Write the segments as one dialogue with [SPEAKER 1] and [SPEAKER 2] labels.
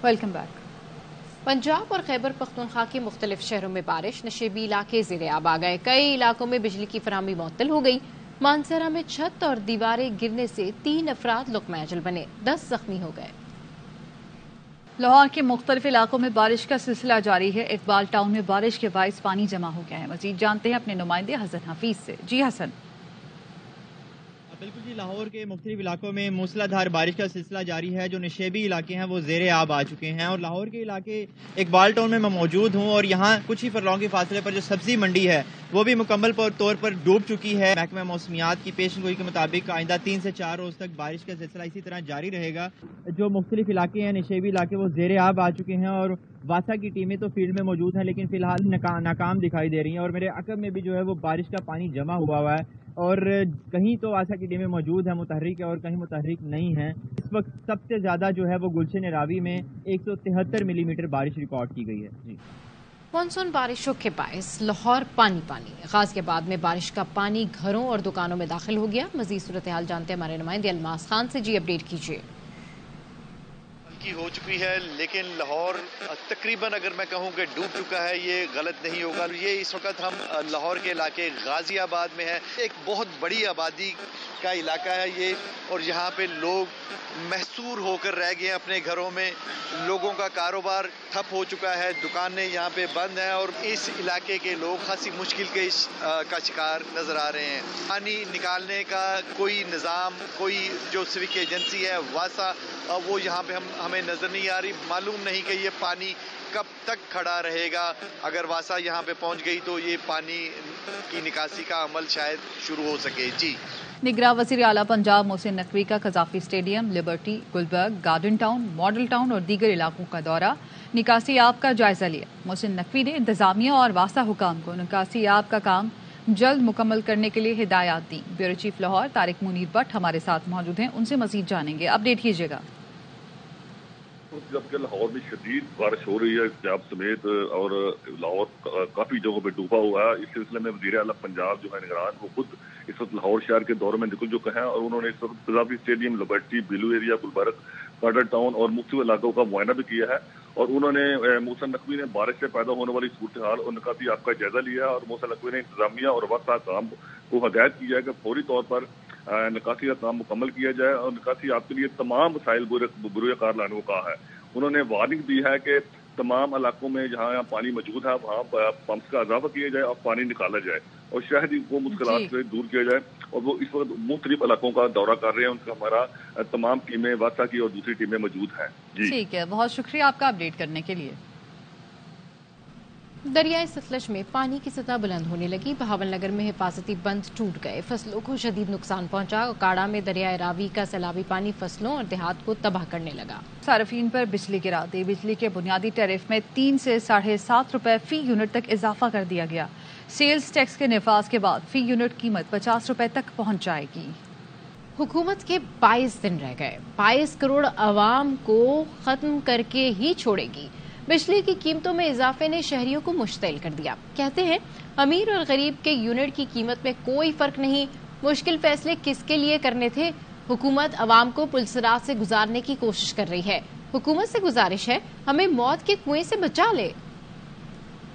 [SPEAKER 1] Welcome back.
[SPEAKER 2] Punjab اور خیبر پختونخوا کے مختلف شہروں میں بارش، نشیبی علاقے زیر آب آ گئے۔ کئی علاقوں میں بجلی کی فراہمی معطل ہو گئی۔ مانسہرہ میں چھت اور دیواریں گرنے سے 3 افراد لقمہ اجل بنے، 10 زخمی ہو گئے۔
[SPEAKER 1] لاہور کے مختلف علاقوں میں بارش کا سلسلہ جاری ہے۔ اقبال ٹاؤن میں بارش کے باعث پانی جمع ہو گیا ہے۔ مزید جانتے ہیں اپنے نمائندے حسن حفیظ سے۔ جی حسن۔
[SPEAKER 3] بالکل جی، لاہور کے مختلف علاقوں میں موسلا دھار بارش کا سلسلہ جاری ہے۔ جو نشیبی علاقے ہیں وہ زیر آب آ چکے ہیں، اور لاہور کے علاقے اقبال ٹاؤن میں موجود ہوں، اور یہاں کچھ ہی فرلانگ کے فاصلے پر جو سبزی منڈی ہے وہ بھی مکمل طور پر ڈوب چکی ہے۔ محکمہ موسمیات کی پیشن گوئی کے مطابق آئندہ 3 سے 4 روز تک بارش کا سلسلہ اسی طرح جاری رہے گا۔ جو مختلف علاقے ہیں نشیبی علاقے وہ زیر آب آ چکے ہیں، اور واسا کی ٹیمیں تو فیلڈ میں موجود ہیں لیکن فی الحال ناکام دکھائی دے رہی ہیں، اور میرے عقب میں بھی جو ہے وہ بارش کا پانی جمع ہوا ہے، اور کہیں تو واسا کی ٹیمیں موجود ہیں متحرک ہے اور کہیں متحرک نہیں ہیں۔ اس وقت سب سے زیادہ جو ہے وہ گلشن راوی میں 173 ملی میٹر بارش ریکارڈ کی گئی ہے۔ جی،
[SPEAKER 2] مانسون بارشوں کے باعث لاہور پانی غازی آباد میں بارش کا پانی گھروں اور دکانوں میں داخل ہو گیا۔ مزید صورتحال جانتے ہیں ہمارے نمائندے الماس خان سے۔ جی، اپڈیٹ کیجیے۔
[SPEAKER 4] ہو چکی ہے لیکن لاہور تقریباً اگر میں کہوں کہ ڈوب چکا ہے یہ غلط نہیں ہوگا۔ یہ اس وقت ہم لاہور کے علاقے غازی آباد میں ہے۔ ایک بہت بڑی آبادی کا علاقہ ہے یہ، اور یہاں پہ لوگ محصور ہو کر رہ گئے ہیں اپنے گھروں میں۔ لوگوں کا کاروبار ٹھپ ہو چکا ہے، دکانیں یہاں پہ بند ہیں، اور اس علاقے کے لوگ خاصی مشکل کا شکار نظر آ رہے ہیں۔ پانی نکالنے کا کوئی نظام، کوئی جو سیوک ایجنسی ہے واسا، وہ یہاں پہ ہمیں نظر نہیں آ رہی۔ معلوم نہیں کہ یہ پانی کب تک کھڑا رہے گا۔ اگر واسا یہاں پہ پہنچ گئی تو یہ پانی کی نکاسی کا عمل شاید شروع ہو سکے۔ جی،
[SPEAKER 1] نگراں وزیر اعلیٰ پنجاب محسن نقوی کا Gaddafi stadium, Liberty, Gulberg, garden town, model town اور دیگر علاقوں کا دورہ، نکاسی آب کا جائزہ لیا۔ محسن نقوی نے انتظامیہ اور واسطہ حکام کو نکاسی آب کا کام جلد مکمل کرنے کے لیے ہدایات دی۔ بیورو چیف لاہور طارق منیر بٹ ہمارے ساتھ موجود ہیں، ان سے مزید جانیں گے۔ اپڈیٹ کیجیے گا۔
[SPEAKER 5] جبکہ لاہور میں شدید بارش ہو رہی ہے پنجاب سمیت، اور لاہور کافی جگہوں پہ ڈوبا ہوا ہے۔ اس سلسلے میں وزیر اعلیٰ پنجاب جو ہے نگران، وہ خود اس وقت لاہور شہر کے دورے میں نکل چکے ہیں، اور انہوں نے اس وقت قذافی اسٹیڈیم، لبرٹی، بلو ایریا، گلبرگ، گارڈن ٹاؤن اور مختلف علاقوں کا معائنہ بھی کیا ہے، اور انہوں نے محسن نقوی نے بارش سے پیدا ہونے والی صورتحال اور نکاسی آپ کا جائزہ لیا ہے، اور محسن نقوی نے انتظامیہ اور واسطہ کام کو ہدایت کی ہے کہ فوری طور پر نکاسی کا کام مکمل کیا جائے، اور نکاسی آپ کے لیے تمام وسائل بروئے کار لانے کو کہا ہے۔ انہوں نے وارننگ دی ہے کہ تمام علاقوں میں جہاں پانی موجود ہے وہاں پمپس کا اضافہ کیا جائے اور پانی نکالا جائے، اور شہری کو مشکلات سے دور کیا جائے۔ اور وہ اس وقت مختلف علاقوں کا دورہ کر رہے ہیں، ان کا ہمارا تمام ٹیمیں واسطہ کی اور دوسری ٹیمیں موجود ہیں۔ جی
[SPEAKER 1] ٹھیک ہے، بہت شکریہ آپ کا اپڈیٹ کرنے کے لیے۔
[SPEAKER 2] دریائے ستلج میں پانی کی سطح بلند ہونے لگی۔ بہاول نگر میں حفاظتی بند ٹوٹ گئے، فصلوں کو شدید نقصان پہنچا۔ اکاڑا میں دریائے راوی کا سیلابی پانی فصلوں اور دیہات کو تباہ کرنے لگا۔
[SPEAKER 1] صارفین پر بجلی گرا دی۔ بجلی کے بنیادی ٹیرف میں 3 سے 7.5 روپے فی یونٹ تک اضافہ کر دیا گیا۔ سیلز ٹیکس کے نفاذ کے بعد فی یونٹ قیمت 50 روپے تک پہنچ جائے گی۔
[SPEAKER 2] حکومت کے 22 دن رہ گئے، 22 کروڑ عوام کو ختم کر کے ہی چھوڑے گی۔ بجلی کی قیمتوں میں اضافے نے شہریوں کو مشتعل کر دیا۔ کہتے ہیں امیر اور غریب کے یونٹ کی قیمت میں کوئی فرق نہیں، مشکل فیصلے کس کے لیے کرنے تھے۔ حکومت عوام کو پلسرات سے گزارنے کی کوشش کر رہی ہے۔ حکومت سے گزارش ہے ہمیں موت کے کنویں سے بچا لے۔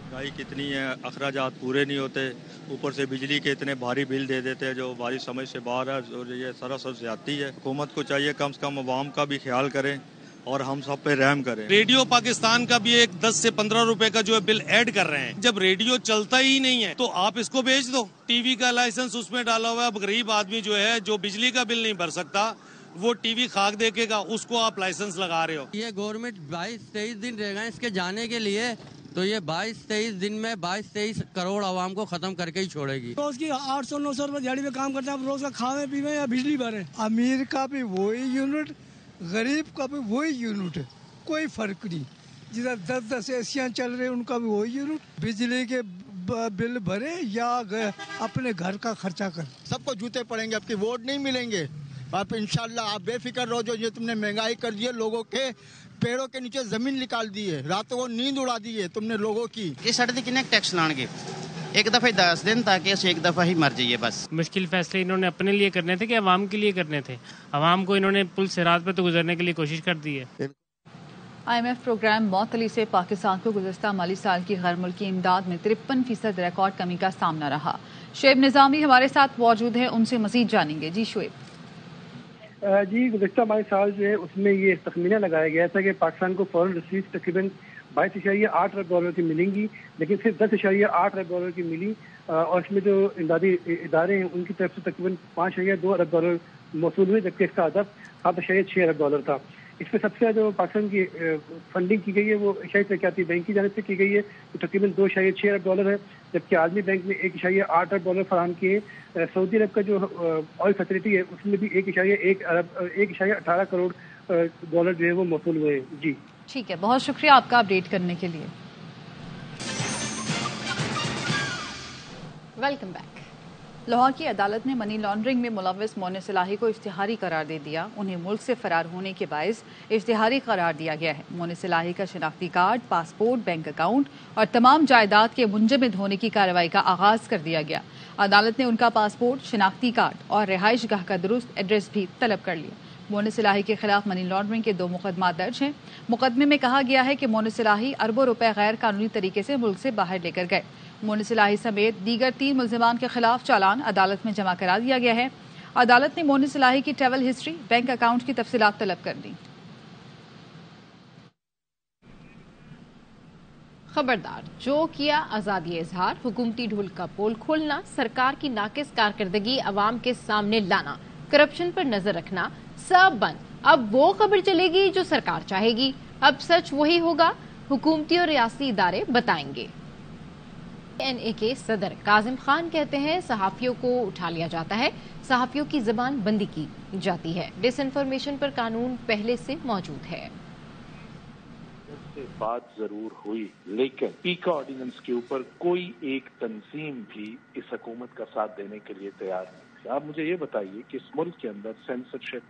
[SPEAKER 6] مہنگائی کتنی ہے، اخراجات پورے نہیں ہوتے، اوپر سے بجلی کے اتنے بھاری بل دے دیتے ہیں جو ہماری سمجھ سے باہر ہے، اور یہ سراسر زیادتی ہے۔ حکومت کو چاہیے کم سے کم عوام کا بھی خیال کریں اور ہم سب پہ رحم کریں۔
[SPEAKER 7] ریڈیو پاکستان کا بھی ایک 10 سے 15 روپے کا جو ہے بل ایڈ کر رہے ہیں۔ جب ریڈیو چلتا ہی نہیں ہے تو آپ اس کو بیچ دو۔ ٹی وی کا لائسنس اس میں ڈالا ہوا ہے، اب غریب آدمی جو ہے جو بجلی کا بل نہیں بھر سکتا وہ ٹی وی خاک دیکھے گا، اس کو آپ لائسنس لگا رہے ہو۔
[SPEAKER 8] یہ گورنمنٹ 22-23 دن رہ گئے اس کے جانے کے لیے، تو یہ 22-23 دن میں 22-23 کروڑ عوام کو ختم کر کے ہی چھوڑے گی۔
[SPEAKER 9] روز کی 800-900 روپے دیہڑی میں کام کرتے ہیں، روز کا کھانے پینے یا بجلی بھرے۔ امیر کا بھی وہی یونٹ، غریب کا بھی وہی یونٹ، کوئی فرق نہیں۔ جدھر 10 ایسیاں چل رہے ان کا بھی وہی یونٹ، بجلی کے بل بھرے یا اپنے گھر کا خرچہ کریں۔
[SPEAKER 10] سب کو جوتے پڑیں گے، اب کی ووٹ نہیں ملیں گے۔ آپ انشاءاللہ آپ بے فکر رہو، جو تم نے مہنگائی کر دی ہے، لوگوں کے پیڑوں کے نیچے زمین نکال دی ہے، راتوں کو نیند اڑا دی ہے تم نے لوگوں کی۔
[SPEAKER 11] یہ سڑک کنے ٹیکس لان گے ایک دفعہ 10 دن تاکہ اسے ایک دفعہ ہی مر جائیے بس۔
[SPEAKER 12] مشکل فیصلے انہوں نے اپنے لیے کرنے تھے کہ عوام کے لیے کرنے تھے؟ عوام کو انہوں نے پل صراط پہ تو گزرنے کے لیے کوشش کر دی ہے۔
[SPEAKER 1] IMF प्रोग्राम मौतली से पाकिस्तान को गुज़श्ता माली साल की गैर मुल्की इमदाद में 53% रिकॉर्ड कमी का सामना रहा। शुएब निज़ामी हमारे साथ मौजूद है, उनसे मजीद जानेंगे। जी शुएब।
[SPEAKER 13] जी, गुज़श्ता माली साल जो है उसमें ये तखमीना लगाया गया था कि पाकिस्तान को फॉरेन रिसीव तकरीबन 22.8 अरब डॉलर की मिलेंगी, लेकिन सिर्फ 10.8 अरब डॉलर की मिली और इसमें जो इमदादी इदारे हैं उनकी तरफ से तकरीबन 5.2 अरब डॉलर मौसूल हुए, जबकि इसका हदफ 7.6 अरब डॉलर था। इसमें सबसे ज़्यादा जो पाकिस्तान की फंडिंग की गई है वो एशियाई तरक्याती बैंक की जानिब से की गई है, तो तकरीबन 2.6 अरब डॉलर है, जबकि आलमी बैंक ने 1.8 अरब डॉलर फराहम किए। सऊदी अरब का जो ऑयल फैसिलिटी है उसमें भी 1.18 करोड़ डॉलर जो है वो मौसूल हुए। जी
[SPEAKER 1] ठीक है, बहुत शुक्रिया आपका अपडेट करने के लिए।
[SPEAKER 2] Welcome back.
[SPEAKER 1] लाहौर की अदालत ने मनी लॉन्ड्रिंग में मुलव्वस मोइन सलाही को इश्तिहारी करार दे दिया। उन्हें मुल्क से फरार होने के बायस इश्तिहारी करार दिया गया है। मोइन सलाही का शनाख्ती कार्ड, पासपोर्ट, बैंक अकाउंट और तमाम जायदाद के मुंजमद होने की कार्रवाई का आगाज कर दिया गया। अदालत ने उनका पासपोर्ट, शनाख्ती कार्ड और रिहाइश गाह का दुरुस्त एड्रेस भी तलब कर लिया। मोइन सलाही के खिलाफ मनी लॉन्ड्रिंग के 2 मुकदमा दर्ज हैं। मुकदमे में कहा गया है कि मोइन सलाही अरबों रुपए गैर कानूनी तरीके से मुल्क से बाहर लेकर गए। मोइन सलाही समेत दीगर 3 मुल्जिमान के खिलाफ चालान अदालत में जमा करा दिया गया है। अदालत ने मोइन सलाही की ट्रैवल हिस्ट्री, बैंक अकाउंट की तफसीलात तलब कर दी।
[SPEAKER 2] खबरदार, जो किया आजादी इजहार, हुकूमती ढुल का पोल खोलना, सरकार की नाकिस कारकर्दगी अवाम के सामने लाना, करप्शन पर नजर रखना, सब बंद। अब वो खबर चलेगी जो सरकार चाहेगी। अब सच वही होगा, हुकूमती और रियासती इदारे बताएंगे। एनए के सदर काजिम खान कहते हैं सहाफियों को उठा लिया जाता है, सहाफियों की जबान बंदी की जाती है। डिसइंफॉर्मेशन पर कानून पहले से मौजूद है।
[SPEAKER 14] बात जरूर हुई, लेकिन पीका ऑर्डिनेंस के ऊपर कोई एक तंजीम भी इस हुकूमत का साथ देने के लिए तैयार नहीं थी। आप मुझे ये बताइए कि इस मुल्क के अंदर सेंसरशिप,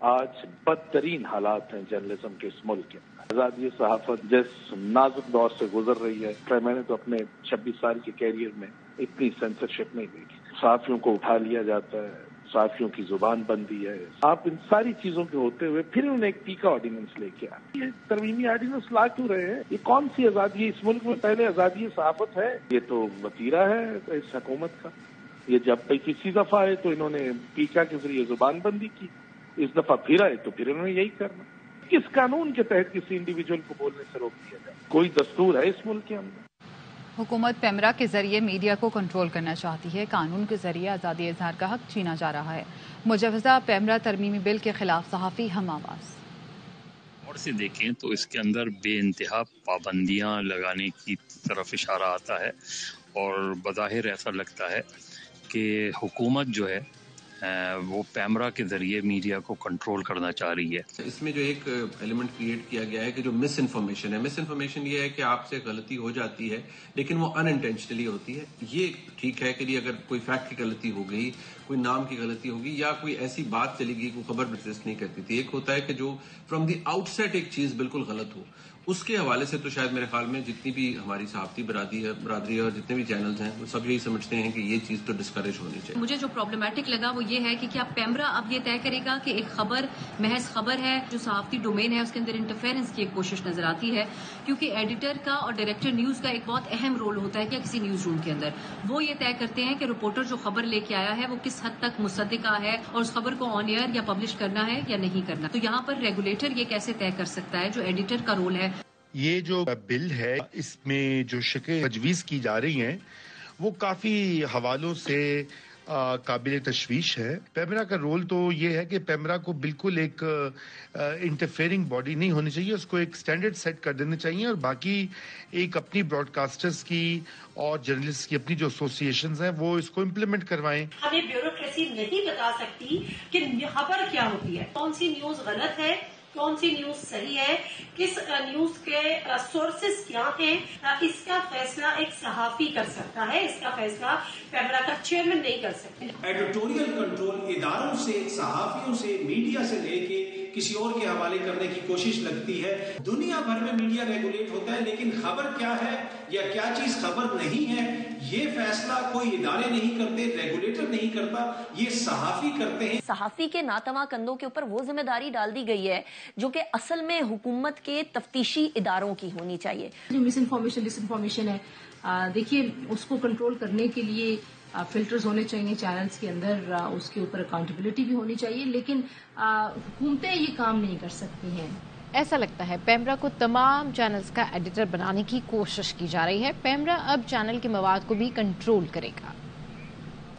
[SPEAKER 14] आज बदतरीन हालात हैं जर्नलिज्म के इस मुल्क के अंदर। आजादी सहाफत जिस नाजुक दौर से गुजर रही है, मैंने तो अपने 26 साल के कैरियर में इतनी सेंसरशिप नहीं देखी। सहाफियों को उठा लिया जाता है, सहाफियों की जुबान बंदी है। आप इन सारी चीजों के होते हुए फिर उन्हें एक पीका ऑर्डिनेंस लेके आए। ये तरमीमी ऑर्डिनेंस ला क्यों रहे हैं? ये कौन सी आजादी है? इस मुल्क में पहले आजादी सहाफत है, ये तो वतीरा है इस हुकूमत का। ये जब किसी दफा है तो इन्होंने पीका के जरिए जुबान बंदी की, इस दफा फिर आए तो फिर इन्होंने यही करना। किस कानून के तहत किसी इंडिविजुअल को बोलने से रोक दिया जाए? कोई दस्तूर है इस मुल्क के अंदर?
[SPEAKER 1] हुकूमत पेमरा के जरिए मीडिया को कंट्रोल करना चाहती है। कानून के जरिए आज़ादी इजहार का हक छीना जा रहा है। मुजवजा पेमरा तरमीमी बिल के खिलाफ सहाफ़ी हम आवाज़।
[SPEAKER 15] और से देखें तो इसके अंदर बेइंतहा पाबंदियां लगाने की तरफ इशारा आता है और बज़ाहिर ऐसा लगता है कि हुकूमत जो है वो पेमरा के जरिए मीडिया को कंट्रोल करना चाह रही है।
[SPEAKER 16] इसमें जो एक एलिमेंट क्रिएट किया गया है कि जो मिस इन्फॉर्मेशन है, मिस इन्फॉर्मेशन ये है कि आपसे गलती हो जाती है लेकिन वो अनइंटेंशनली होती है। ये ठीक है कि अगर कोई फैक्ट की गलती हो गई, कोई नाम की गलती होगी या कोई ऐसी बात चलेगी कोई खबर एग्जिस्ट नहीं करती थी। एक होता है कि जो फ्रॉम द आउटसेट एक चीज बिल्कुल गलत हो, उसके हवाले से तो शायद मेरे ख्याल में जितनी भी हमारी सहाफती बरादरी है और जितने भी चैनल्स हैं वो सब यही समझते हैं कि ये चीज तो डिस्करेज होनी चाहिए।
[SPEAKER 17] मुझे जो प्रॉब्लमेटिक लगा वो ये है कि क्या पेमरा अब ये तय करेगा कि एक खबर महज खबर है, जो सहाफती डोमेन है उसके अंदर इंटरफेरेंस की एक कोशिश नजर आती है, क्योंकि एडिटर का और डायरेक्टर न्यूज का एक बहुत अहम रोल होता है कि किसी न्यूज रूम के अंदर वो ये तय करते हैं कि रिपोर्टर जो खबर लेके आया है वो किस हद तक मुसद्दिका है और उस खबर को ऑन एयर या पब्लिश करना है या नहीं करना। तो यहाँ पर रेगुलेटर ये कैसे तय कर सकता है जो एडिटर का रोल है।
[SPEAKER 18] ये जो बिल है इसमें जो शिकें तजवीज़ की जा रही हैं वो काफ़ी हवालों से काबिल तशवीश है। पेमरा का रोल तो ये है कि पेमरा को बिल्कुल एक इंटरफेयरिंग बॉडी नहीं होनी चाहिए, उसको एक स्टैंडर्ड सेट कर देने चाहिए और बाकी एक अपनी ब्रॉडकास्टर्स की और जर्नलिस्ट की अपनी जो एसोसिएशंस हैं वो इसको इम्प्लीमेंट करवाएं।
[SPEAKER 19] हमें ब्यूरोक्रेसी नहीं बता सकती कि खबर क्या होती है, कौन सी न्यूज गलत है, कौन सी न्यूज सही है, किस न्यूज के सोर्सेस क्या हैं, इसका फैसला एक सहाफी कर सकता है। इसका फैसला पेमरा का चेयरमैन नहीं कर सकते।
[SPEAKER 20] एडिटोरियल कंट्रोल इदारों से, सहाफियों से, मीडिया से लेके किसी और के हवाले करने की कोशिश लगती है। दुनिया भर में मीडिया रेगुलेट होता है, लेकिन खबर क्या है या क्या चीज खबर नहीं है, ये फैसला कोई इदारे नहीं करते, रेगुलेटर नहीं करता, ये सहाफी करते हैं।
[SPEAKER 21] सहाफी के नातवा कंधों के ऊपर वो जिम्मेदारी डाल दी गई है जो कि असल में हुकूमत के तफ्तीशी इदारों की होनी चाहिए।
[SPEAKER 22] जो मिस इन्फॉर्मेशन डिसइन्फॉर्मेशन है, देखिए उसको कंट्रोल करने के लिए फिल्टर्स होने चाहिए चैनल्स के अंदर, उसके ऊपर अकाउंटेबिलिटी भी होनी चाहिए, लेकिन हुकूमतें ये काम नहीं कर सकती हैं।
[SPEAKER 2] ऐसा लगता है पेमरा को तमाम चैनल्स का एडिटर बनाने की कोशिश की जा रही है। पेमरा अब चैनल के मवाद को भी कंट्रोल करेगा।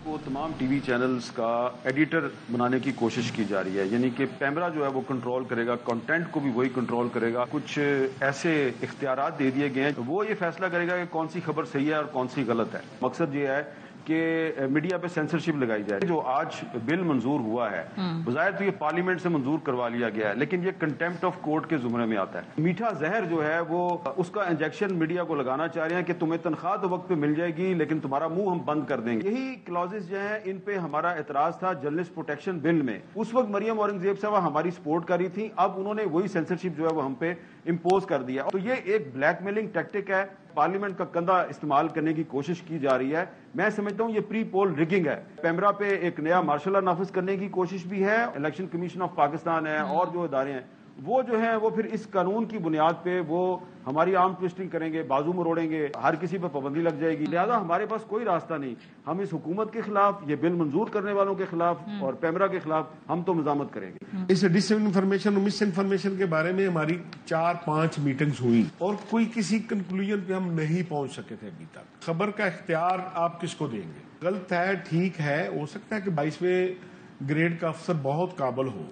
[SPEAKER 23] वो तमाम टीवी चैनल्स का एडिटर बनाने की कोशिश की जा रही है, यानी कि पेमरा जो है वो कंट्रोल करेगा, कंटेंट को भी वही कंट्रोल करेगा। कुछ ऐसे इख्तियारात दे दिए गए हैं, वो ये फैसला करेगा कि कौन सी खबर सही है और कौन सी गलत है। मकसद ये है कि मीडिया पे सेंसरशिप लगाई जाए। जो आज बिल मंजूर हुआ है, बज़ाहिर तो ये पार्लियामेंट से मंजूर करवा लिया गया है, लेकिन ये कंटेम्प्ट ऑफ कोर्ट के जुमरे में आता है। मीठा जहर जो है वो उसका इंजेक्शन मीडिया को लगाना चाह रहे हैं कि तुम्हें तनख्वाह तो वक्त पे मिल जाएगी, लेकिन तुम्हारा मुंह हम बंद कर देंगे। यही क्लॉजेस जो है, इन पे हमारा एतराज था जर्नलिस्ट प्रोटेक्शन बिल में। उस वक्त मरियम औरंगजेब साहब हमारी सपोर्ट कर रही थी, अब उन्होंने वही सेंसरशिप जो है वो हम पे इम्पोज कर दिया। तो ये एक ब्लैकमेलिंग टैक्टिक है, पार्लियामेंट का कंधा इस्तेमाल करने की कोशिश की जा रही है। मैं समझता हूं ये प्री पोल रिगिंग है। पेमरा पे एक नया मार्शल लॉ नाफिज करने की कोशिश भी है। इलेक्शन कमीशन ऑफ पाकिस्तान है और जो इदारे हैं वो जो है वो फिर इस कानून की बुनियाद पे वो हमारी आर्म ट्विस्टिंग करेंगे, बाजू मरोड़ेंगे, हर किसी पर पाबंदी लग जाएगी। लिहाजा हमारे पास कोई रास्ता नहीं। हम इस हुकूमत के खिलाफ, ये बिल मंजूर करने वालों के खिलाफ और पेमरा के खिलाफ हम तो मजामत करेंगे।
[SPEAKER 24] इस डिसइंफॉर्मेशन और मिस इन्फॉर्मेशन के बारे में हमारी 4-5 मीटिंग्स हुई और कोई किसी कंक्लूजन पे हम नहीं पहुंच सके थे अभी तक। खबर का इख्तियार आप किसको देंगे? गलत है, ठीक है, हो सकता है कि 22वें ग्रेड का अफसर बहुत काबिल हो,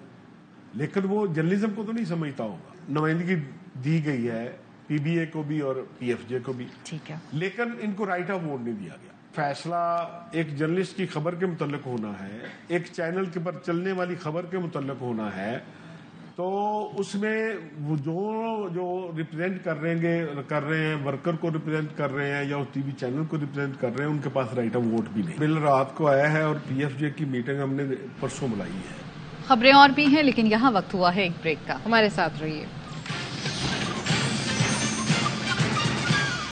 [SPEAKER 24] लेकिन वो जर्नलिज्म को तो नहीं समझता होगा। नुमाइंदगी दी गई है पीबीए को भी और पीएफजे को भी, ठीक है, लेकिन इनको राइट ऑफ वोट नहीं दिया गया। फैसला एक जर्नलिस्ट की खबर के मुतल्लिक होना है, एक चैनल के पर चलने वाली खबर के मुतल्लिक होना है, तो उसमें वो जो रिप्रेजेंट कर रहे हैं, वर्कर को रिप्रेजेंट कर रहे हैं या उस टीवी चैनल को रिप्रेजेंट कर रहे हैं, उनके पास राइट ऑफ वोट भी नहीं। बिल रात को आया है और पीएफजे की मीटिंग हमने परसों बुलाई है।
[SPEAKER 1] खबरें और भी हैं, लेकिन यहाँ वक्त हुआ है एक ब्रेक का। हमारे साथ रहिए।